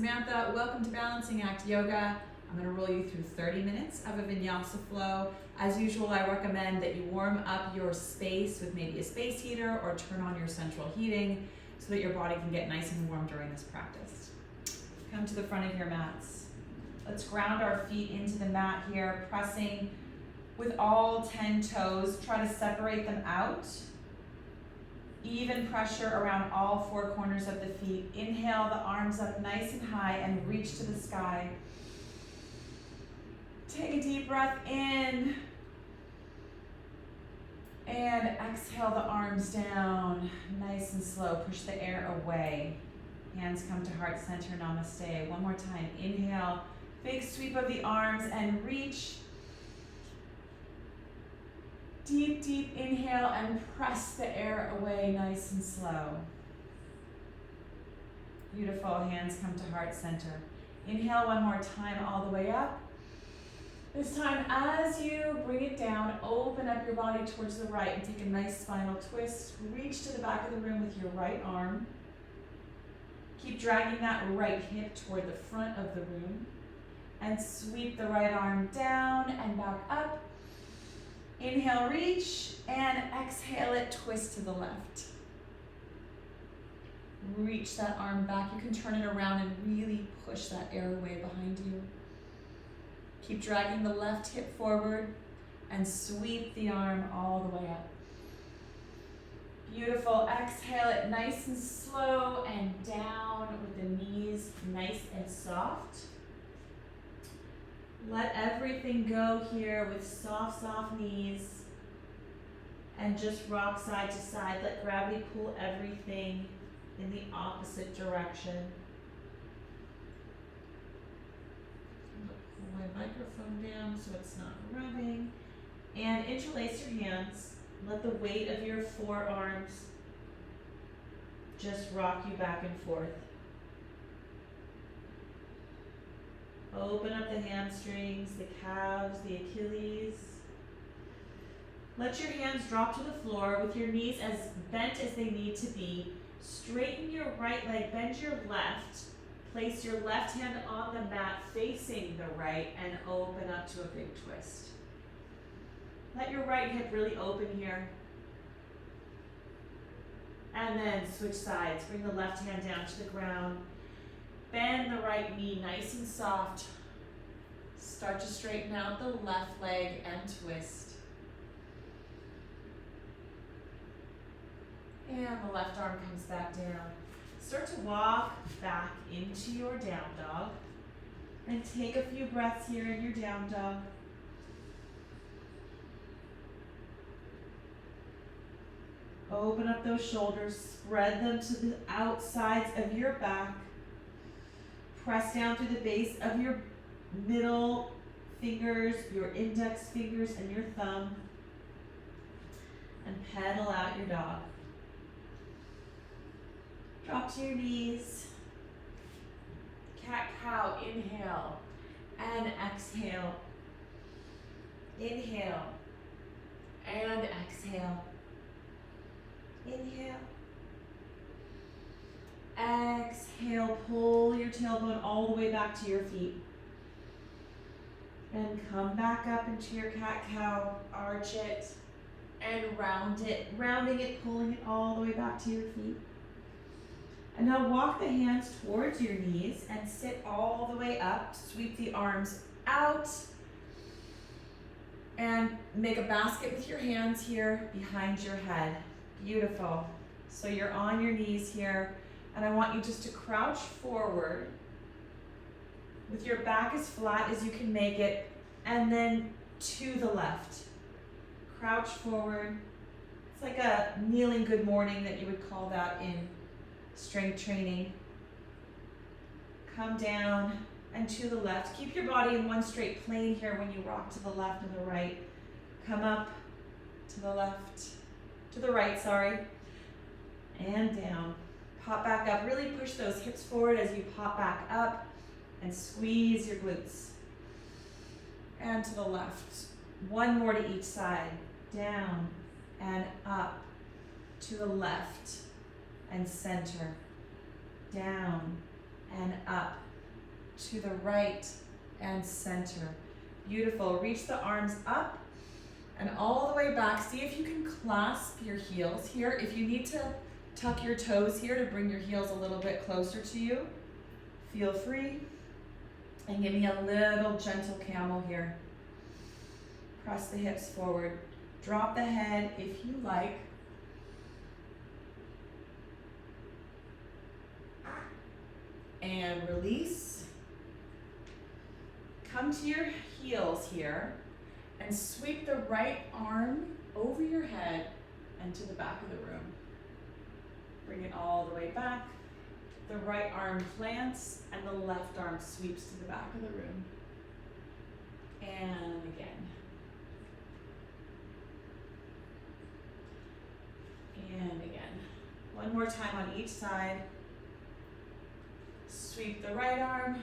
Samantha. Welcome to Balancing Act Yoga. I'm going to roll you through 30 minutes of a vinyasa flow. As usual, I recommend that you warm up your space with maybe a space heater or turn on your central heating so that your body can get nice and warm during this practice. Come to the front of your mats. Let's ground our feet into the mat here, pressing with all 10 toes. Try to separate them out. Even pressure around all 4 corners of the feet. Inhale the arms up nice and high and reach to the sky. Take a deep breath in. And exhale the arms down, nice and slow. Push the air away. Hands come to heart center, namaste. One more time. Inhale, big sweep of the arms and reach. Deep, deep inhale and press the air away nice and slow. Beautiful, hands come to heart center. Inhale one more time all the way up. This time as you bring it down, open up your body towards the right and take a nice spinal twist. Reach to the back of the room with your right arm. Keep dragging that right hip toward the front of the room. And sweep the right arm down and back up. Inhale, reach, and exhale it, twist to the left. Reach that arm back. You can turn it around and really push that air away behind you. Keep dragging the left hip forward and sweep the arm all the way up. Beautiful. Exhale it nice and slow and down with the knees nice and soft. Let everything go here with soft, soft knees. And just rock side to side. Let gravity pull everything in the opposite direction. Pull my microphone down so it's not rubbing. And interlace your hands. Let the weight of your forearms just rock you back and forth. Open up the hamstrings, the calves, the Achilles. Let your hands drop to the floor with your knees as bent as they need to be. Straighten your right leg, bend your left. Place your left hand on the mat facing the right and open up to a big twist. Let your right hip really open here. And then switch sides. Bring the left hand down to the ground. Bend the right knee nice and soft. Start to straighten out the left leg and twist. And the left arm comes back down. Start to walk back into your down dog. And take a few breaths here in your down dog. Open up those shoulders. Spread them to the outsides of your back. Press down through the base of your middle fingers, your index fingers, and your thumb. And pedal out your dog. Drop to your knees. Cat-cow, inhale and exhale. Inhale and exhale. Inhale. Exhale, pull your tailbone all the way back to your feet. And come back up into your cat-cow, arch it, and round it. Rounding it, pulling it all the way back to your feet. And now walk the hands towards your knees and sit all the way up. Sweep the arms out. And make a basket with your hands here behind your head. Beautiful. So you're on your knees here. And I want you just to crouch forward with your back as flat as you can make it, and then to the left. Crouch forward. It's like a kneeling good morning that you would call that in strength training. Come down and to the left. Keep your body in one straight plane here when you rock to the left and the right. Come up to the left, to the right, sorry, and down. Pop back up. Really push those hips forward as you pop back up and squeeze your glutes. And to the left. One more to each side. Down and up. To the left and center. Down and up to the right and center. Beautiful. Reach the arms up and all the way back. See if you can clasp your heels here. If you need to tuck your toes here to bring your heels a little bit closer to you, feel free. And give me a little gentle camel here. Press the hips forward. Drop the head if you like. And release. Come to your heels here and sweep the right arm over your head and to the back of the room. Bring it all the way back. The right arm plants and the left arm sweeps to the back of the room. And again. And again. One more time on each side. Sweep the right arm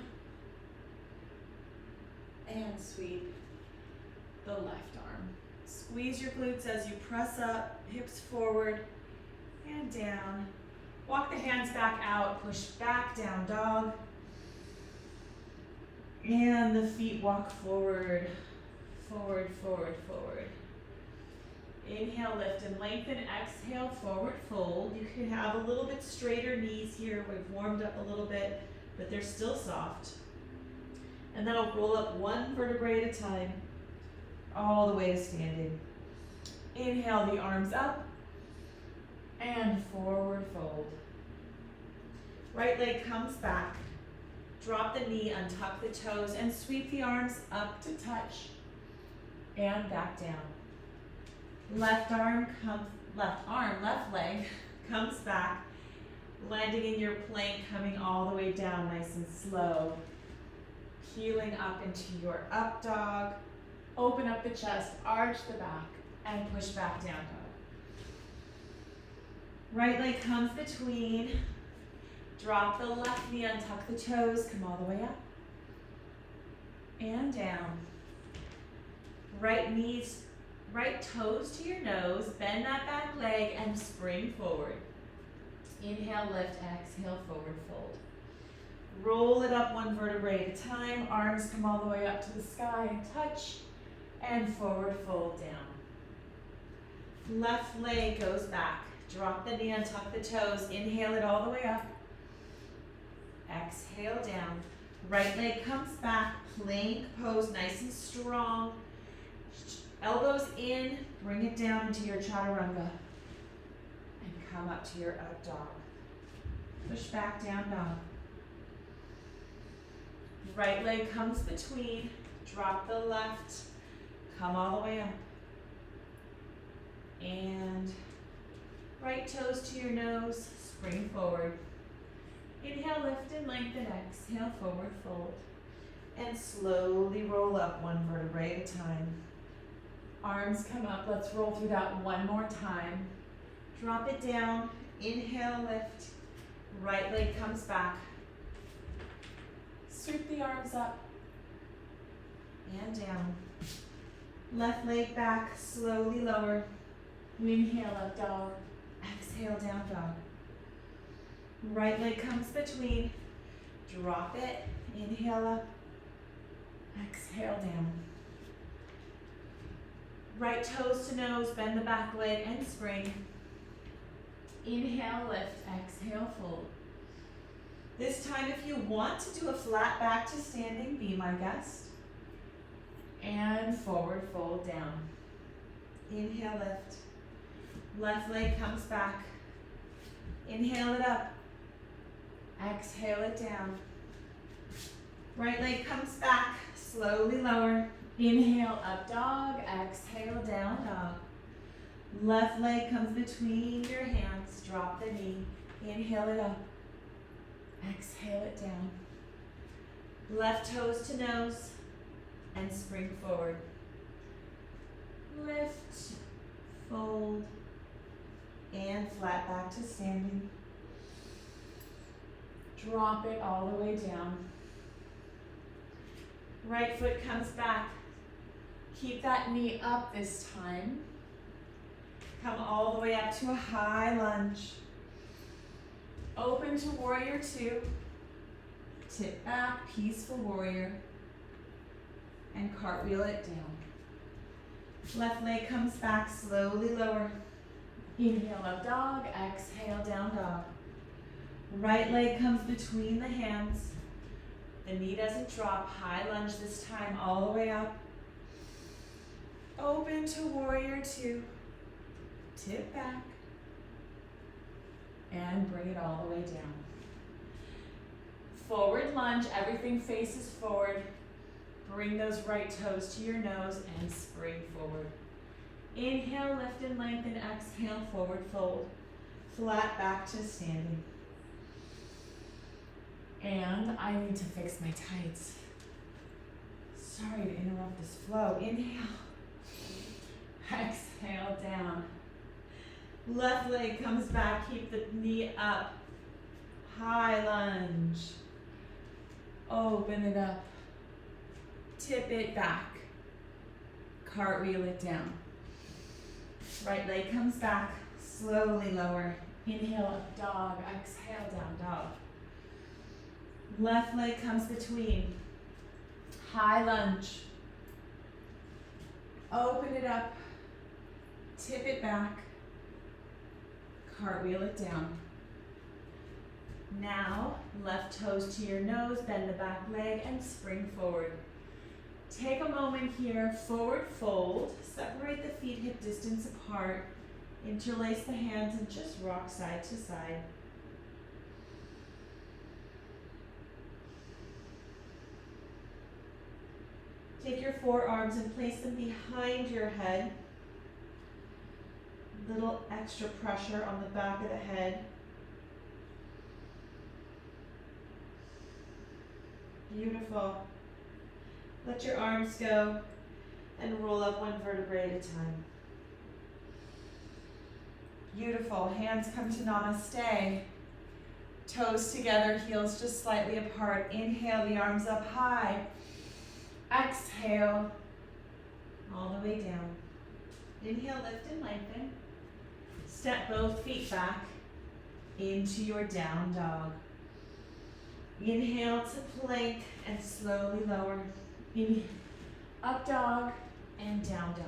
and sweep the left arm. Squeeze your glutes as you press up, hips forward and down. Walk the hands back out, push back, down dog. And the feet walk forward, forward, forward, forward. Inhale, lift and lengthen. Exhale, forward fold. You can have a little bit straighter knees here. We've warmed up a little bit, but they're still soft. And then I'll roll up one vertebrae at a time, all the way to standing. Inhale, the arms up and forward fold. Right leg comes back. Drop the knee, untuck the toes, and sweep the arms up to touch and back down. Left leg comes back, landing in your plank, coming all the way down nice and slow. Heeling up into your up dog. Open up the chest, arch the back, and push back down dog. Right leg comes between. Drop the left knee, untuck the toes, come all the way up. And down. Right toes to your nose, bend that back leg and spring forward. Inhale, lift, exhale, forward fold. Roll it up one vertebrae at a time. Arms come all the way up to the sky and touch. And forward fold down. Left leg goes back. Drop the knee, untuck the toes. Inhale it all the way up. Exhale down. Right leg comes back. Plank pose, nice and strong. Elbows in. Bring it down into your chaturanga. And come up to your up dog. Push back down dog. Right leg comes between. Drop the left. Come all the way up. And right toes to your nose. Spring forward. Inhale, lift and lengthen. Exhale, forward fold. And slowly roll up one vertebrae at a time. Arms come up. Let's roll through that one more time. Drop it down. Inhale, lift. Right leg comes back. Sweep the arms up and down. Left leg back, slowly lower. Inhale, up dog. Exhale, down dog. Right leg comes between. Drop it. Inhale up. Exhale down. Right toes to nose, bend the back leg and spring. Inhale, lift. Exhale, fold. This time, if you want to do a flat back to standing, be my guest. And forward fold down. Inhale, lift. Left leg comes back. Inhale it up. Exhale it down. Right leg comes back. Slowly lower. Inhale, up dog. Exhale, down dog. Left leg comes between your hands. Drop the knee. Inhale it up. Exhale it down. Left toes to nose and spring forward. Lift, fold, and flat back to standing. Drop it all the way down. Right foot comes back. Keep that knee up this time. Come all the way up to a high lunge. Open to warrior two. Tip back, peaceful warrior, and cartwheel it down. Left leg comes back, slowly lower. Inhale, up dog, exhale, down dog. Right leg comes between the hands. The knee doesn't drop, high lunge this time, all the way up. Open to warrior two. Tip back. And bring it all the way down. Forward lunge, everything faces forward. Bring those right toes to your nose and spring forward. Inhale, lift and lengthen, exhale, forward fold. Flat back to standing. And I need to fix my tights. Sorry to interrupt this flow. Inhale. Exhale, down. Left leg comes back, keep the knee up. High lunge. Open it up. Tip it back. Cartwheel it down. Right leg comes back, slowly lower. Inhale, up dog, exhale, down dog. Left leg comes between. High lunge. Open it up. Tip it back. Cartwheel it down. Now, left toes to your nose, bend the back leg and spring forward. Take a moment here, forward fold, separate the feet hip distance apart, interlace the hands and just rock side to side. Take your forearms and place them behind your head. Little extra pressure on the back of the head. Beautiful. Let your arms go and roll up one vertebrae at a time. Beautiful. Hands come to namaste. Toes together, heels just slightly apart. Inhale, the arms up high. Exhale, all the way down. Inhale, lift and lengthen. Step both feet back into your down dog. Inhale to plank and slowly lower. Inhale, up dog and down dog.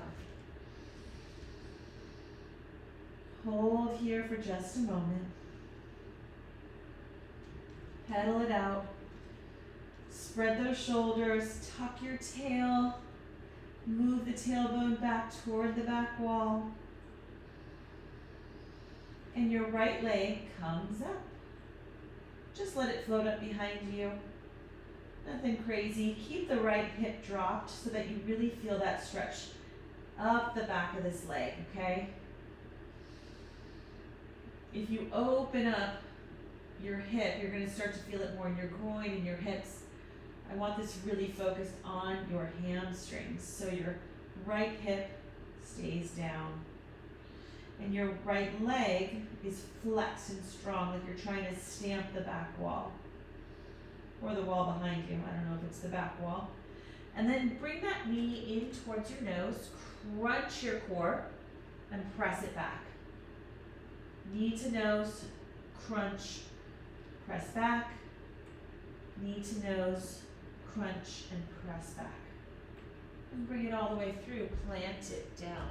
Hold here for just a moment. Pedal it out. Spread those shoulders, tuck your tail, move the tailbone back toward the back wall. And your right leg comes up. Just let it float up behind you. Nothing crazy. Keep the right hip dropped so that you really feel that stretch up the back of this leg, okay? If you open up your hip, you're gonna start to feel it more in your groin and your hips. I want this really focused on your hamstrings. So your right hip stays down. And your right leg is flexed and strong, like you're trying to stamp the back wall. Or the wall behind you, I don't know if it's the back wall. And then bring that knee in towards your nose, crunch your core, and press it back. Knee to nose, crunch, press back. Knee to nose, crunch, and press back. And bring it all the way through, plant it down.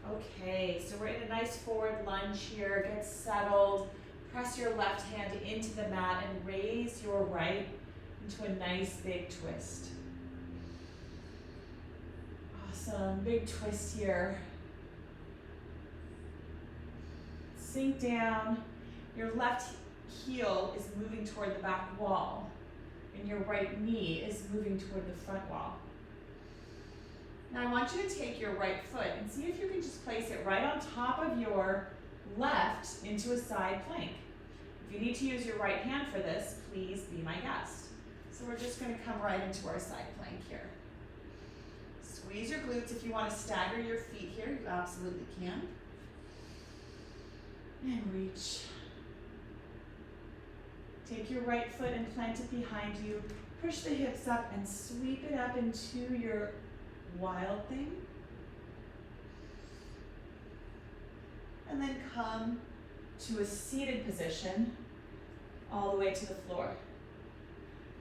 Okay, so we're in a nice forward lunge here. Get settled. Press your left hand into the mat and raise your right into a nice big twist. Awesome, big twist here. Sink down. Your left heel is moving toward the back wall, and your right knee is moving toward the front wall. Now I want you to take your right foot and see if you can just place it right on top of your left into a side plank. If you need to use your right hand for this, please be my guest. So we're just going to come right into our side plank here. Squeeze your glutes. If you want to stagger your feet here, you absolutely can. And reach. Take your right foot and plant it behind you. Push the hips up and sweep it up into your wild thing. And then come to a seated position. all the way to the floor.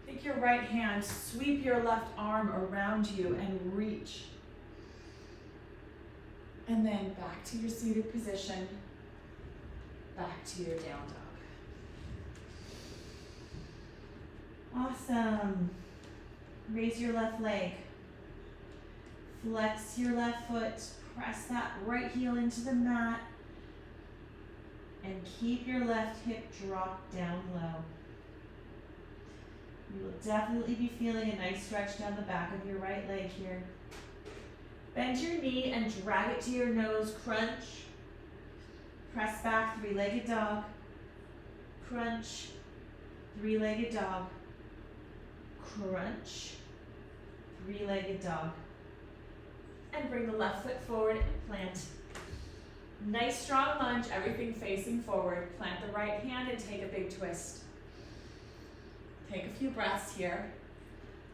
Take your right hand, sweep your left arm around you and reach. And then back to your seated position, back to your down dog. Awesome. Raise your left leg. Flex your left foot. Press that right heel into the mat. And keep your left hip dropped down low. You will definitely be feeling a nice stretch down the back of your right leg here. Bend your knee and drag it to your nose. Crunch. Press back, three-legged dog. Crunch. Three-legged dog. Crunch. Three-legged dog. And bring the left foot forward and plant. Nice strong lunge, everything facing forward. Plant the right hand and take a big twist. Take a few breaths here.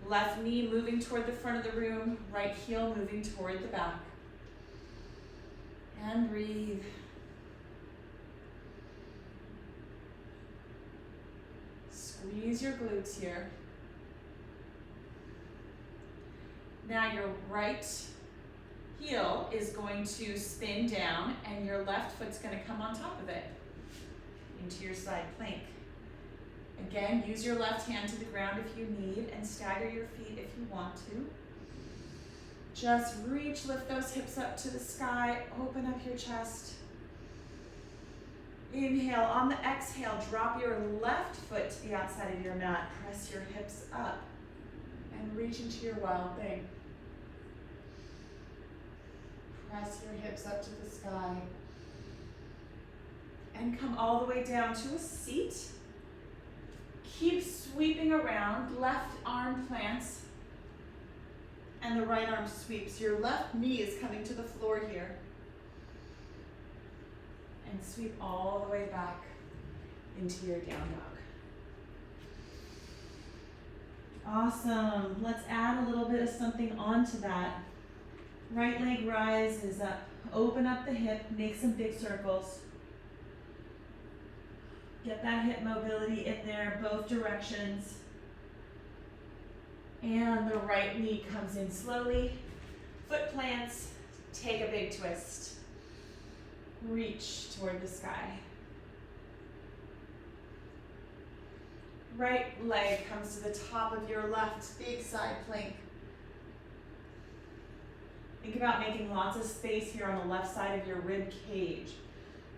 Left knee moving toward the front of the room, right heel moving toward the back. And breathe. Squeeze your glutes here. Now your right heel is going to spin down and your left foot's going to come on top of it into your side plank. Again, use your left hand to the ground if you need and stagger your feet if you want to. Just reach, lift those hips up to the sky, open up your chest. Inhale, on the exhale, drop your left foot to the outside of your mat. Press your hips up and reach into your wild thing. Press your hips up to the sky. And come all the way down to a seat. Keep sweeping around, left arm plants, and the right arm sweeps. Your left knee is coming to the floor here. And sweep all the way back into your down dog. Awesome. Let's add a little bit of something onto that. Right leg rises up. Open up the hip, make some big circles. Get that hip mobility in there, both directions. And the right knee comes in slowly. Foot plants, take a big twist. Reach toward the sky. Right leg comes to the top of your left big side plank. Think about making lots of space here on the left side of your rib cage.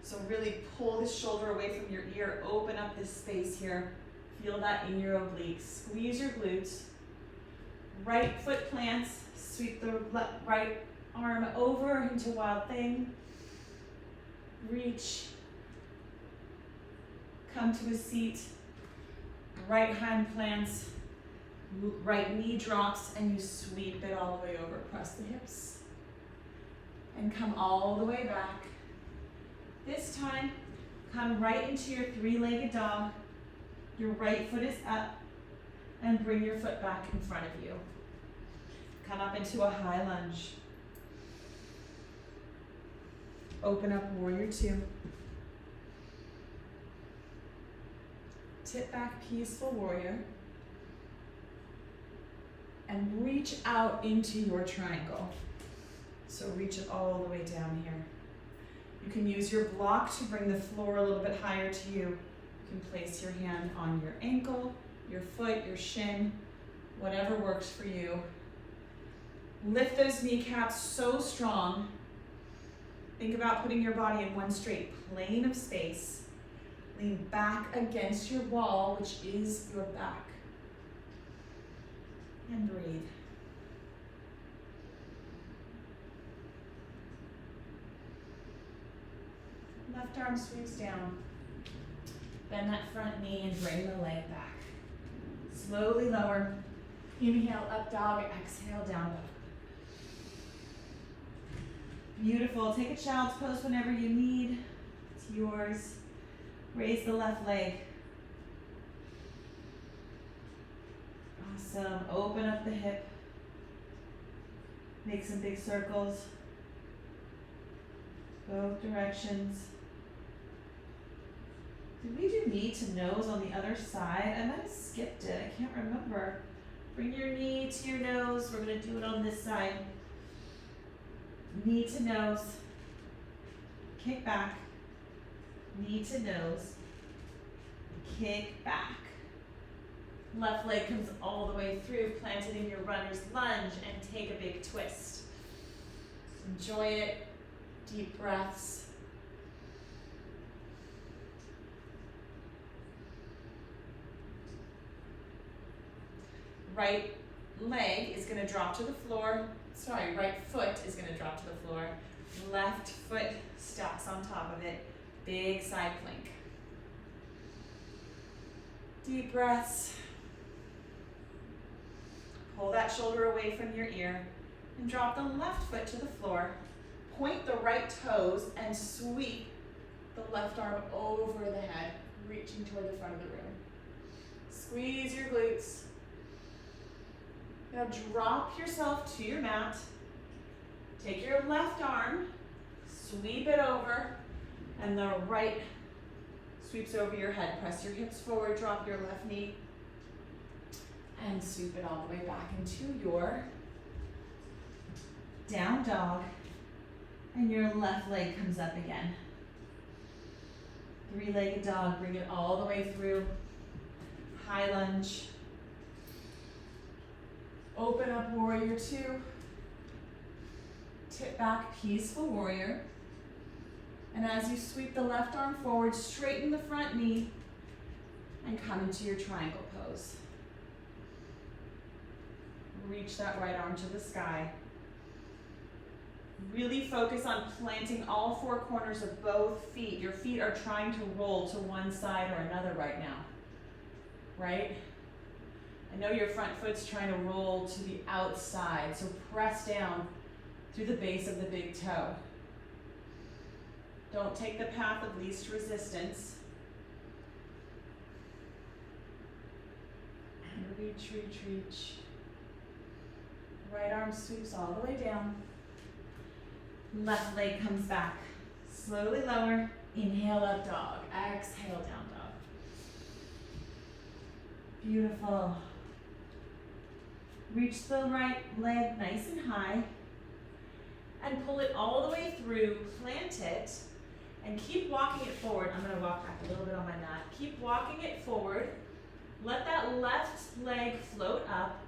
So really pull this shoulder away from your ear, open up this space here. Feel that in your obliques. Squeeze your glutes. Right foot plants, sweep the right arm over into wild thing. Reach. Come to a seat. Right hind plants, right knee drops, and you sweep it all the way over. Press the hips. And come all the way back. This time, come right into your three-legged dog. Your right foot is up, and bring your foot back in front of you. Come up into a high lunge. Open up warrior two. Tip back peaceful warrior. And reach out into your triangle. So reach it all the way down here. You can use your block to bring the floor a little bit higher to you. You can place your hand on your ankle, your foot, your shin, whatever works for you. Lift those kneecaps so strong. Think about putting your body in one straight plane of space. Lean back against your wall, which is your back. And breathe. Left arm sweeps down. Bend that front knee and bring the leg back. Slowly lower. Inhale, up dog, exhale, down dog. Beautiful. Take a child's pose whenever you need. It's yours. Raise the left leg. Awesome. Open up the hip. Make some big circles. Both directions. Did we do knee to nose on the other side? I might have skipped it. I can't remember. Bring your knee to your nose. We're going to do it on this side. Knee to nose. Kick back. Knee to nose. Kick back. Left leg comes all the way through, planted in your runner's lunge, and take a big twist. Enjoy it. Deep breaths. Right leg is going to drop to the floor. Sorry, right foot is going to drop to the floor. Left foot stacks on top of it. Big side plank. Deep breaths. Pull that shoulder away from your ear and drop the left foot to the floor. Point the right toes and sweep the left arm over the head, reaching toward the front of the room. Squeeze your glutes. Now drop yourself to your mat. Take your left arm, sweep it over, and the right sweeps over your head. Press your hips forward, drop your left knee, and sweep it all the way back into your down dog. And your left leg comes up again. Three-legged dog, bring it all the way through. High lunge. Open up warrior two. Tip back, peaceful warrior. And as you sweep the left arm forward, straighten the front knee and come into your triangle pose. Reach that right arm to the sky. Really focus on planting all four corners of both feet. Your feet are trying to roll to one side or another right now, right? I know your front foot's trying to roll to the outside, so press down through the base of the big toe. Don't take the path of least resistance. And reach, reach, reach. Right arm sweeps all the way down. Left leg comes back. Slowly lower. Inhale up dog. Exhale down dog. Beautiful. Reach the right leg nice and high. And pull it all the way through. Plant it. And keep walking it forward. I'm going to walk back a little bit on my mat. Keep walking it forward. Let that left leg float up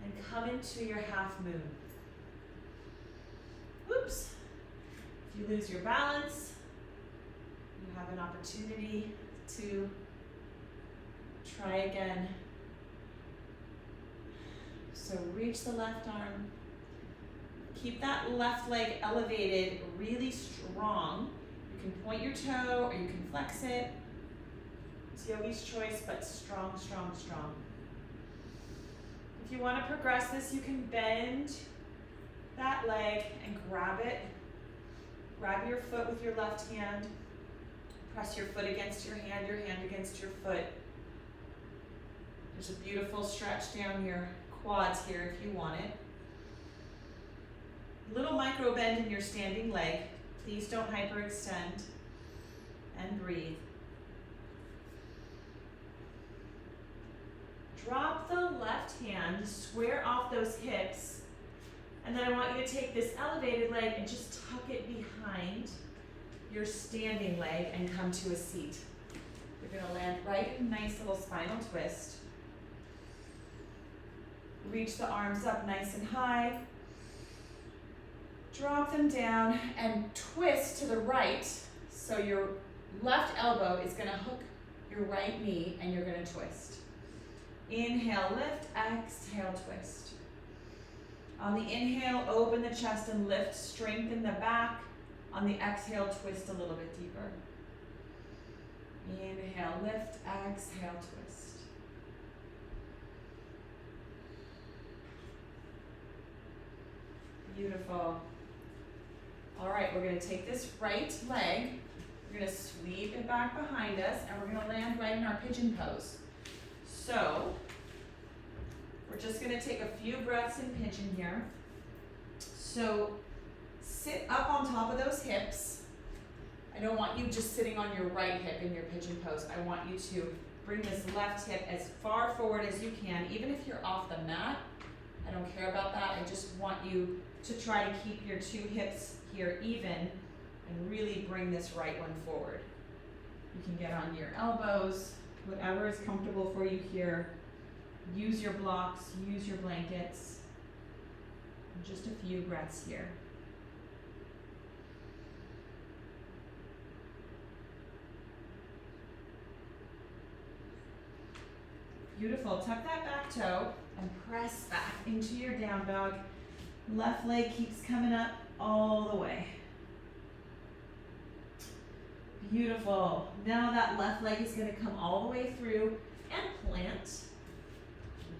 and come into your half moon. Whoops. If you lose your balance, you have an opportunity to try again. So reach the left arm. Keep that left leg elevated, really strong. You can point your toe or you can flex it. It's yogi's choice, but strong, strong, strong. If you want to progress this, you can bend that leg and grab it. Grab your foot with your left hand. Press your foot against your hand against your foot. There's a beautiful stretch down your quads here if you want it. Little micro bend in your standing leg. Please don't hyperextend. And breathe. Drop the left hand, square off those hips. And then I want you to take this elevated leg and just tuck it behind your standing leg and come to a seat. You're going to land right in a nice little spinal twist. Reach the arms up nice and high. Drop them down and twist to the right. So your left elbow is going to hook your right knee and you're going to twist. Inhale, lift, exhale, twist. On the inhale, open the chest and lift, strengthen the back. On the exhale, twist a little bit deeper. Inhale, lift, exhale, twist. Beautiful. All right, we're going to take this right leg, we're going to sweep it back behind us, and we're going to land right in our pigeon pose. So, we're just going to take a few breaths in pigeon here. So sit up on top of those hips. I I don't want you just sitting on your right hip in your pigeon pose. I want you to bring this left hip as far forward as you can, even if you're off the mat. I don't care about that. I just want you to try to keep your two hips here even and really bring this right one forward. You can get on your elbows, whatever is comfortable for you here. Use your blocks, use your blankets. And just a few breaths here. Beautiful. Tuck that back toe and press back into your down dog. Left leg keeps coming up all the way. Beautiful. Now that left leg is going to come all the way through and plant.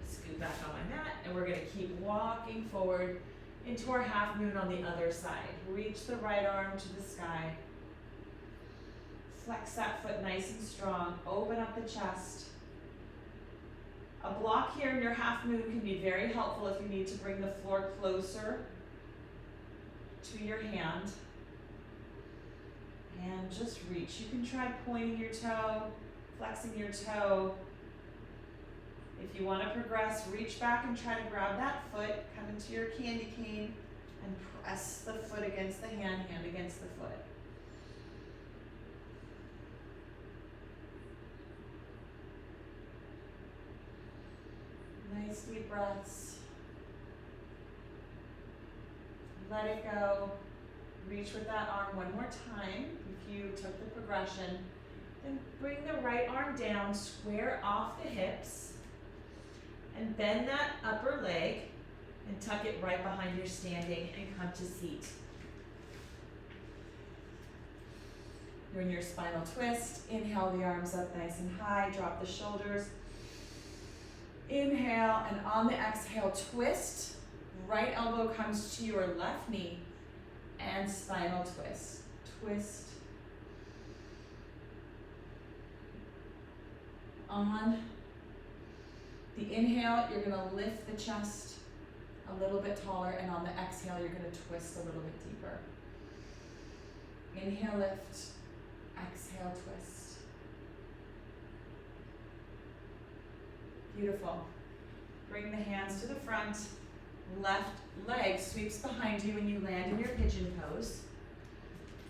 Scoot back on my mat, and we're going to keep walking forward into our half moon on the other side. Reach the right arm to the sky. Flex that foot nice and strong. Open up the chest. A block here in your half moon can be very helpful if you need to bring the floor closer to your hand. And just reach. You can try pointing your toe, flexing your toe. If you want to progress, reach back and try to grab that foot, come into your candy cane, and press the foot against the hand, hand against the foot. Nice deep breaths. Let it go. Reach with that arm one more time. If you took the progression, then bring the right arm down, square off the hips, and bend that upper leg and tuck it right behind your standing and come to seat. You're in your spinal twist. Inhale the arms up nice and high, drop the shoulders. Inhale, and on the exhale, twist. Right elbow comes to your left knee and spinal twist. Twist. On the inhale, you're going to lift the chest a little bit taller, and on the exhale, you're going to twist a little bit deeper. Inhale, lift. Exhale, twist. Beautiful. Bring the hands to the front. Left leg sweeps behind you and you land in your pigeon pose.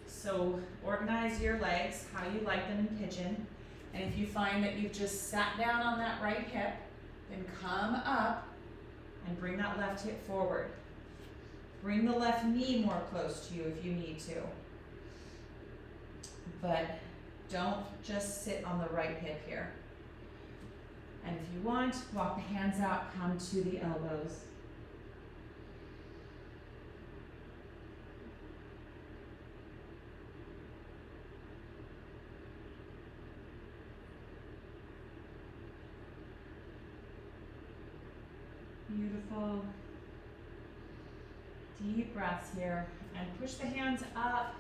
So organize your legs how you like them in pigeon. And if you find that you've just sat down on that right hip, then come up and bring that left hip forward. Bring the left knee more close to you if you need to. But don't just sit on the right hip here. And if you want, walk the hands out, come to the elbows. Beautiful. Deep breaths here. And push the hands up.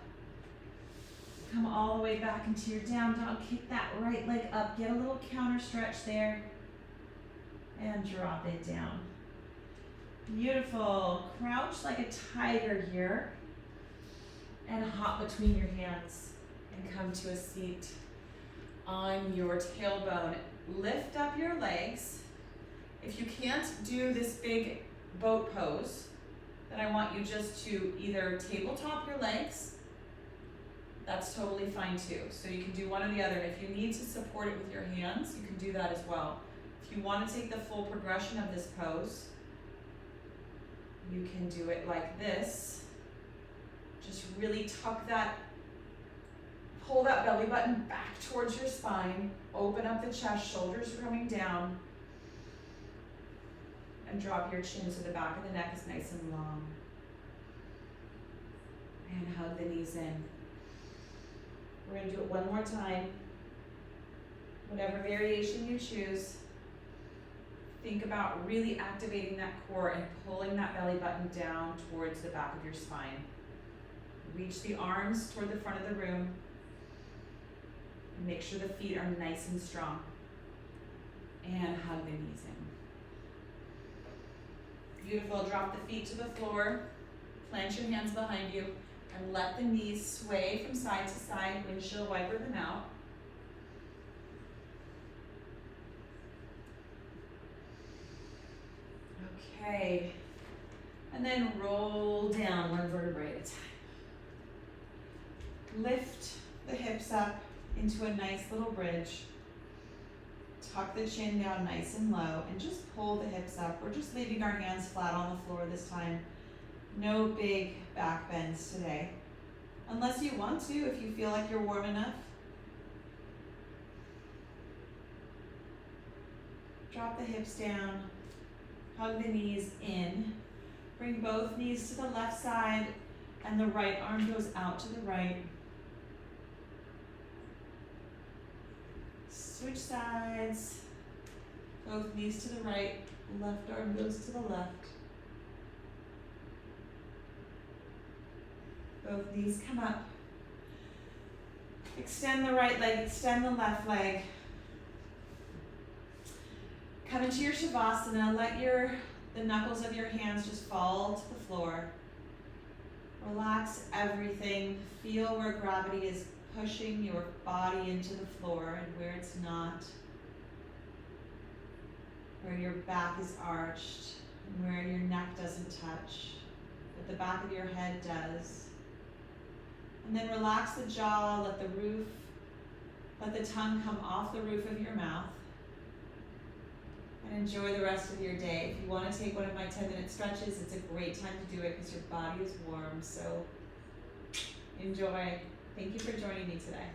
Come all the way back into your down dog. Kick that right leg up. Get a little counter stretch there. And drop it down. Beautiful. Crouch like a tiger here. And hop between your hands. And come to a seat on your tailbone. Lift up your legs. If you can't do this big boat pose, then I want you just to either tabletop your legs. That's totally fine too. So you can do one or the other. If you need to support it with your hands, you can do that as well. If you want to take the full progression of this pose, you can do it like this. Just really tuck that, pull that belly button back towards your spine, open up the chest, shoulders are coming down, and drop your chin so the back of the neck is nice and long. And hug the knees in. We're going to do it one more time. Whatever variation you choose, think about really activating that core and pulling that belly button down towards the back of your spine. Reach the arms toward the front of the room. And make sure the feet are nice and strong. And hug the knees in. Beautiful. Drop the feet to the floor. Plant your hands behind you. And let the knees sway from side to side, windshield wiper them out. Okay, and then roll down one vertebrae at a time. Lift the hips up into a nice little bridge. Tuck the chin down nice and low and just pull the hips up. We're just leaving our hands flat on the floor this time. No big back bends today. Unless you want to, if you feel like you're warm enough. Drop the hips down. Hug the knees in. Bring both knees to the left side and the right arm goes out to the right. Switch sides. Both knees to the right, left arm goes to the left. Both knees come up. Extend the right leg, extend the left leg. Come into your Shavasana. Let the knuckles of your hands just fall to the floor. Relax everything. Feel where gravity is pushing your body into the floor and where it's not. Where your back is arched and where your neck doesn't touch, but the back of your head does. And then relax the jaw, let the tongue come off the roof of your mouth. And enjoy the rest of your day. If you want to take one of my 10-minute stretches, it's a great time to do it because your body is warm. So enjoy. Thank you for joining me today.